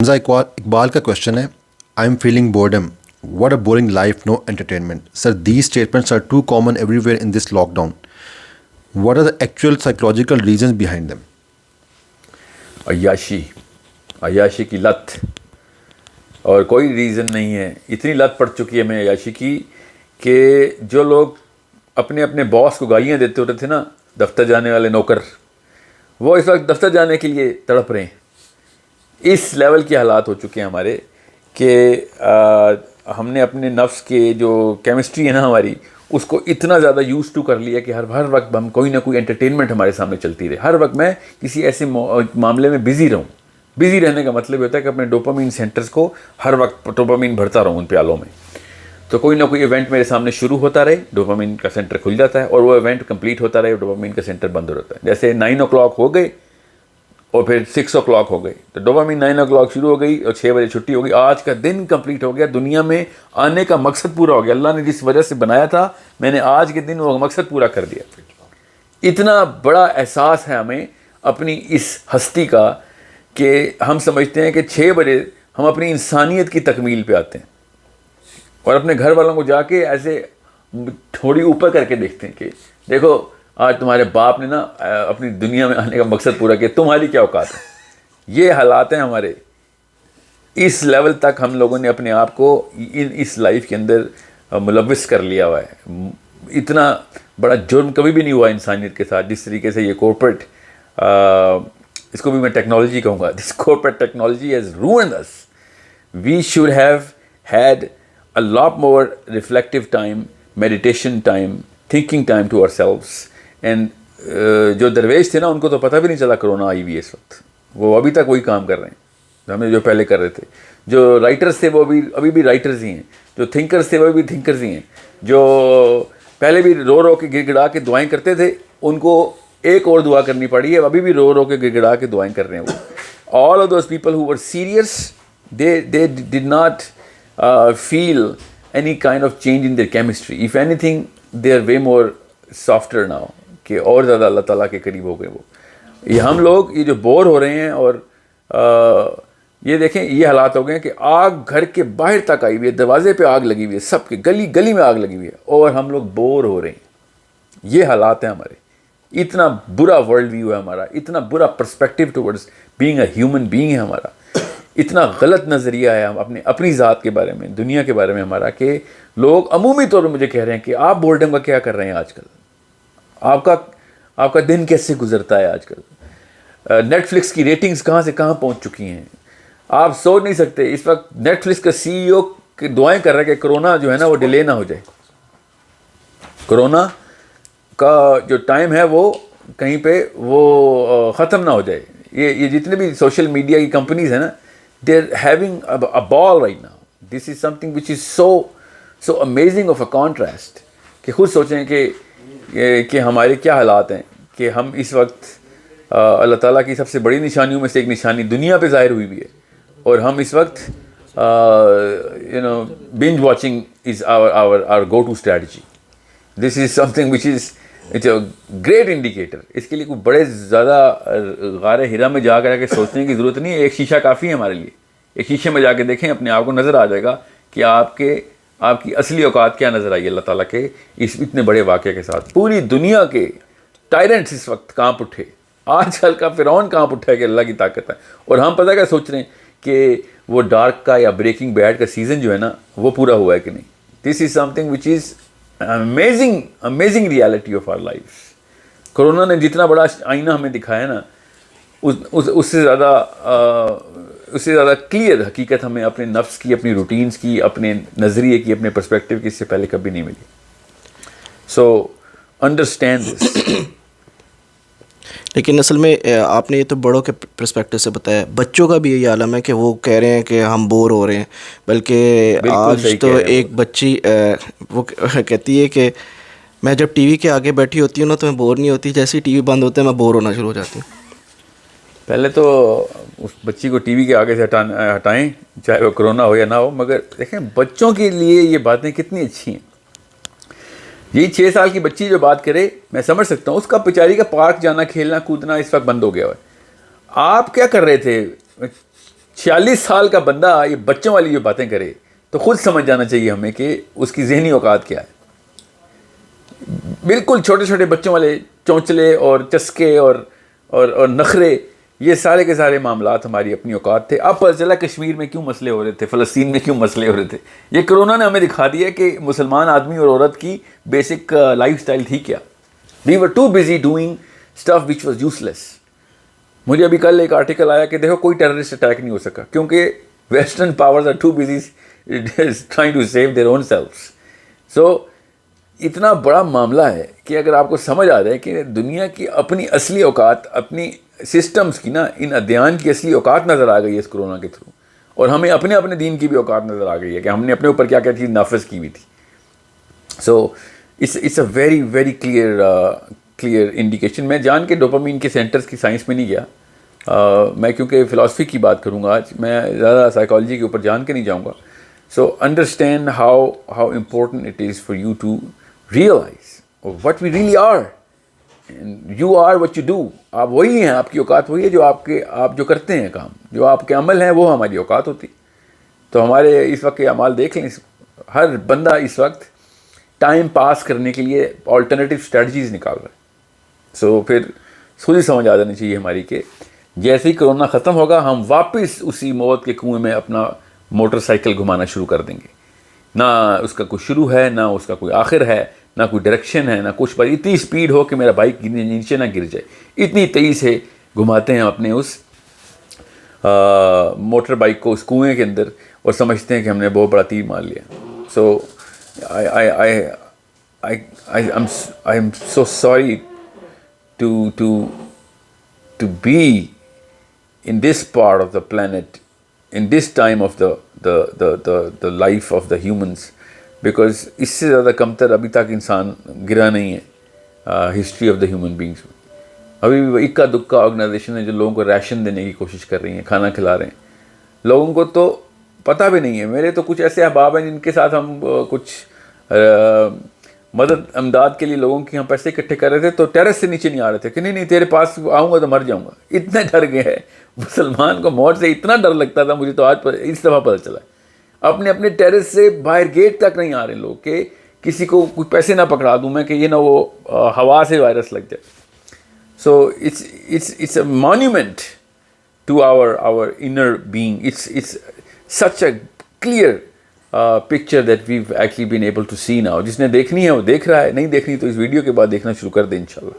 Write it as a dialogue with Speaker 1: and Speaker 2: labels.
Speaker 1: حمزہ اقبال کا کوشچن ہے، I am feeling boredom, what a boring life, no entertainment. Sir these statements are too common everywhere in this lockdown. What are the actual psychological reasons behind them?
Speaker 2: عیاشی کی لت، اور کوئی reason نہیں ہے. اتنی لت پڑ چکی ہے ہمیں عیاشی کی کہ جو لوگ اپنے اپنے باس کو گالیاں دیتے ہوتے تھے نا، دفتر جانے والے نوکر، وہ اس وقت دفتر جانے کے لیے تڑپ رہے ہیں. اس لیول کے حالات ہو چکے ہیں ہمارے کہ ہم نے اپنے نفس کے جو کیمسٹری ہے نا ہماری، اس کو اتنا زیادہ یوز ٹو کر لیا کہ ہر وقت ہم کوئی نہ کوئی انٹرٹینمنٹ ہمارے سامنے چلتی رہے. ہر وقت میں کسی ایسے معاملے میں بزی رہوں. بزی رہنے کا مطلب ہوتا ہے کہ اپنے ڈوپامین سینٹرز کو ہر وقت ڈوپامین بھرتا رہوں ان پیالوں میں. تو کوئی نہ کوئی ایونٹ میرے سامنے شروع ہوتا رہے، ڈوپامین کا سینٹر کھل جاتا ہے، اور وہ ایونٹ کمپلیٹ ہوتا رہے، ڈوپامین کا سینٹر بند ہو جاتا ہے. جیسے 9 o'clock ہو گئے اور پھر 6 o'clock ہو گئی، تو ڈوپامین 9 o'clock شروع ہو گئی اور 6 بجے چھٹی ہو گئی. آج کا دن کمپلیٹ ہو گیا، دنیا میں آنے کا مقصد پورا ہو گیا. اللہ نے جس وجہ سے بنایا تھا، میں نے آج کے دن وہ مقصد پورا کر دیا. اتنا بڑا احساس ہے ہمیں اپنی اس ہستی کا کہ ہم سمجھتے ہیں کہ 6 بجے ہم اپنی انسانیت کی تکمیل پہ آتے ہیں، اور اپنے گھر والوں کو جا کے ایسے تھوڑی اوپر کر کے دیکھتے ہیں کہ دیکھو آج تمہارے باپ نے نا اپنی دنیا میں آنے کا مقصد پورا کیا، تمہاری کیا اوقات ہے. یہ حالات ہیں ہمارے. اس لیول تک ہم لوگوں نے اپنے آپ کو اس لائف کے اندر ملوث کر لیا ہوا ہے. اتنا بڑا جرم کبھی بھی نہیں ہوا انسانیت کے ساتھ جس طریقے سے یہ کورپوریٹ، اس کو بھی میں ٹیکنالوجی کہوں گا، this corporate technology has ruined us. We should have had a lot more reflective time, meditation time, thinking time to ourselves. And جو درویش تھے نا، ان کو تو پتہ بھی نہیں چلا کرونا آئی ہوئی ہے اس وقت. وہ ابھی تک وہی کام کر رہے ہیں ہمیں جو پہلے کر رہے تھے. جو رائٹرز تھے وہ ابھی بھی رائٹرز ہی ہیں. جو تھنکرز تھے وہ بھی تھنکرز ہی ہیں. جو پہلے بھی رو رو کے گڑ گڑا کے دعائیں کرتے تھے، ان کو ایک اور دعا کرنی پڑی ہے. ابھی بھی رو رو کے گڑ گڑا کے دعائیں کر رہے ہیں وہ. All of those people who were serious, they did not feel any kind of change in their chemistry. If anything, they are way more softer now, کہ اور زیادہ اللہ تعالیٰ کے قریب ہو گئے وہ. یہ ہم لوگ یہ جو بور ہو رہے ہیں، اور یہ دیکھیں یہ حالات ہو گئے ہیں کہ آگ گھر کے باہر تک آئی ہوئی ہے، دروازے پہ آگ لگی ہوئی ہے، سب کے گلی گلی میں آگ لگی ہوئی ہے، اور ہم لوگ بور ہو رہے ہیں. یہ حالات ہیں ہمارے. اتنا برا ورلڈ ویو ہے ہمارا، اتنا برا perspective towards being a human being ہے ہمارا. اتنا غلط نظریہ ہے ہم اپنی ذات کے بارے میں، دنیا کے بارے میں ہمارا، کہ لوگ عمومی طور پر مجھے کہہ رہے ہیں کہ آپ بورڈم کا کیا کر رہے ہیں آج کل، آپ کا دن کیسے گزرتا ہے آج کل. نیٹ فلکس کی ریٹنگز کہاں سے کہاں پہنچ چکی ہیں. آپ سوچ نہیں سکتے اس وقت نیٹ فلکس کا CEO کی دعائیں کر رہا ہے کہ کرونا جو ہے نا وہ ڈیلے نہ ہو جائے. کرونا کا جو ٹائم ہے وہ کہیں پہ وہ ختم نہ ہو جائے. یہ جتنے بھی سوشل میڈیا کی کمپنیز ہیں نا، they're having a ball right now. This is something which is so amazing of a contrast کہ خود سوچیں کہ ہمارے کیا حالات ہیں کہ ہم اس وقت اللہ تعالیٰ کی سب سے بڑی نشانیوں میں سے ایک نشانی دنیا پہ ظاہر ہوئی بھی ہے، اور ہم اس وقت binge watching is our go-to strategy. This is something which is it's a great indicator. اس کے لیے کوئی بڑے زیادہ غار ہرا میں جا کر سوچنے کی ضرورت نہیں ہے. ایک شیشہ کافی ہے ہمارے لیے. ایک شیشے میں جا کے دیکھیں، اپنے آپ کو نظر آ جائے گا کہ آپ کی اصلی اوقات کیا نظر آئی ہے اللہ تعالیٰ کے اس اتنے بڑے واقعے کے ساتھ. پوری دنیا کے ٹائرنٹس اس وقت کانپ اٹھے. آج کل کا فرعون کانپ اٹھا ہے کہ اللہ کی طاقت ہے. اور ہم پتہ کیا سوچ رہے ہیں کہ وہ ڈارک کا یا بریکنگ بیڈ کا سیزن جو ہے نا وہ پورا ہوا ہے کہ نہیں. This is something which is amazing reality of our lives. Corona نے جتنا بڑا آئینہ ہمیں دکھایا نا، اس سے زیادہ کلیئر حقیقت ہمیں اپنے نفس کی، اپنی روٹینز کی، اپنے نظریے کی، اپنے پرسپیکٹیو کی اس سے پہلے کبھی نہیں ملی. So understand this.
Speaker 3: لیکن اصل میں آپ نے یہ تو بڑوں کے پرسپیکٹیو سے بتایا، بچوں کا بھی یہی عالم ہے کہ وہ کہہ رہے ہیں کہ ہم بور ہو رہے ہیں. بلکہ آج تو ایک بچی وہ کہتی ہے کہ میں جب ٹی وی کے آگے بیٹھی ہوتی ہوں نا تو میں بور نہیں ہوتی، جیسے ہی ٹی وی بند ہوتا ہے میں بور ہونا شروع ہو جاتی ہوں.
Speaker 2: پہلے تو اس بچی کو ٹی وی کے آگے سے ہٹائیں، چاہے وہ کرونا ہو یا نہ ہو. مگر دیکھیں بچوں کے لیے یہ باتیں کتنی اچھی ہیں. یہی 6 سال کی بچی جو بات کرے میں سمجھ سکتا ہوں، اس کا بیچاری کا پارک جانا، کھیلنا کودنا اس وقت بند ہو گیا ہے. آپ کیا کر رہے تھے 46 سال کا بندہ یہ بچوں والی جو باتیں کرے تو خود سمجھ جانا چاہیے ہمیں کہ اس کی ذہنی اوقات کیا ہے. بالکل چھوٹے چھوٹے بچوں والے چونچلے اور چسکے اور نخرے، یہ سارے کے سارے معاملات ہماری اپنی اوقات تھے. اب پتہ چلا کشمیر میں کیوں مسئلے ہو رہے تھے، فلسطین میں کیوں مسئلے ہو رہے تھے. یہ کرونا نے ہمیں دکھا دیا کہ مسلمان آدمی اور عورت کی بیسک لائف سٹائل تھی کیا. We were too busy doing stuff which was یوز لیس. مجھے ابھی کل ایک آرٹیکل آیا کہ دیکھو کوئی ٹیررسٹ اٹیک نہیں ہو سکا کیونکہ western powers are too busy trying to save their own selves. So اتنا بڑا معاملہ ہے کہ اگر آپ کو سمجھ آ جائے کہ دنیا کی اپنی اصلی اوقات، اپنی سسٹمز کی نا، ان ادیان کی اصلی اوقات نظر آ گئی ہے اس کرونا کے تھرو، اور ہمیں اپنے دین کی بھی اوقات نظر آ گئی ہے کہ ہم نے اپنے اوپر کیا کیا چیز نافذ کی ہوئی تھی. So it's a very very clear indication. میں جان کے ڈوپامین کے سینٹرز کی سائنس میں نہیں گیا، میں کیونکہ فلاسفی کی بات کروں گا آج، میں زیادہ سائیکالوجی کے اوپر جان کے نہیں جاؤں گا. So understand how important it is for you to realize what we really are. And you are what you do. آپ وہی ہیں، آپ کی اوقات وہی ہے جو آپ جو کرتے ہیں کام، جو آپ کے عمل ہیں وہ ہماری اوقات ہوتی. تو ہمارے اس وقت کے اعمال دیکھ لیں، ہر بندہ اس وقت ٹائم پاس کرنے کے لیے آلٹرنیٹیو اسٹریٹجیز نکال رہا ہے. سو پھر خود ہی سمجھ آ جانی چاہیے ہماری کہ جیسے ہی کرونا ختم ہوگا ہم واپس اسی موت کے کنویں میں اپنا موٹر سائیکل گھمانا شروع کر دیں گے. نہ اس کا کوئی شروع ہے، نہ اس کا کوئی آخر ہے، نہ کوئی ڈائریکشن ہے، نہ کچھ. پر اتنی اسپیڈ ہو کہ میرا بائک نیچے نہ گر جائے، اتنی تیز سے گھماتے ہیں اپنے اس موٹر بائک کو اس کنویں کے اندر، اور سمجھتے ہیں کہ ہم نے بہت بڑا تیر مار لیا. سو I am so sorry to be in this part of the planet, in this time of the life of the humans, because اس سے زیادہ کمتر ابھی تک انسان گرا نہیں ہے history of the human beings میں. ابھی بھی اکا دکا آرگنائزیشن ہے جو لوگوں کو ریشن دینے کی کوشش کر رہی ہیں، کھانا کھلا رہے ہیں. لوگوں کو تو پتہ بھی نہیں ہے. میرے تو کچھ ایسے احباب ہیں جن کے ساتھ ہم کچھ مدد امداد کے لیے لوگوں کے ہم پیسے اکٹھے کر رہے تھے، تو ٹیرس سے نیچے نہیں آ رہے تھے کہ نہیں تیرے پاس آؤں گا تو مر جاؤں گا. اتنا ڈر گئے ہے مسلمان کو، موت سے اتنا ڈر لگتا تھا. مجھے تو آج اس دفعہ پتہ چلا اپنے ٹیرس سے باہر گیٹ تک نہیں آ رہے لوگ کہ کسی کو کوئی پیسے نہ پکڑا دوں میں کہ یہ نہ وہ ہوا سے وائرس لگ جائے. So it's a monument to our inner being. It's such a clear picture that we've actually been able to see now. جس نے دیکھنی ہے وہ دیکھ رہا ہے، نہیں دیکھنی تو اس ویڈیو کے بعد دیکھنا شروع کر دیں انشاءاللہ.